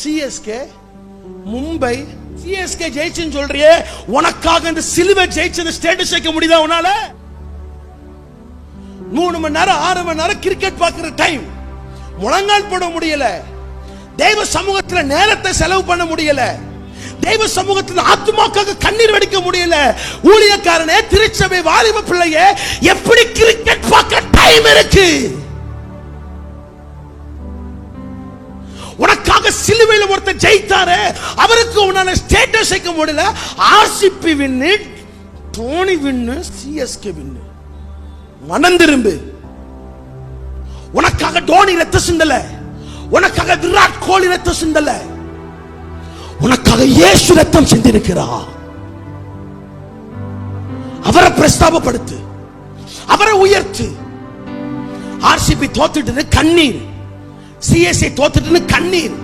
CSK, Mumbai. CSK ஜெயிச்சுன்னு சொல்றியே, உனக்காக இந்த சிலுவை ஜெயிச்சது ஸ்டேட்டஸ் வைக்க முடியுதா உன்னால? 3 மணி நேரம் 6 மணி நேரம் கிரிக்கெட் பார்க்கிற டைம் முழங்கால் போட முடியல, தெய்வ சமூகத்தில் நேரத்தை செலவு பண்ண முடியல, தெய்வ சமூகத்தில் ஆத்துமாக்காக கண்ணீர் வடிக்க முடியல. ஊழியக்காரனே, திருச்சபை வாலிப பிள்ளையே, எப்படி கிரிக்கெட் பார்க்க டைம் இருக்கு? உனக்காக சிலுவையில் ஒருத்தர் ஜெயித்தாரே, அவருக்கு உன்னால ஸ்டேட்டஸ் வைக்க முடியல. ஆர்சிபி வின்னு, தோனி வின்னு, சிஎஸ்கே வின்னு. மனம் திரும்பு. உனக்காக தோனி ரத்த சிந்தல, உனக்காக விராட் கோலி ரத்த சிந்தல, உனக்காக இயேசு ரத்தம் சிந்திருக்கிறார். அவரை பிரஸ்தாபப்படுத்து, அவரை உயர்த்து. ஆர்சிபி தோத்துட்டு கண்ணீர், சிஎஸ்கே தோத்துட்டு கண்ணீர்.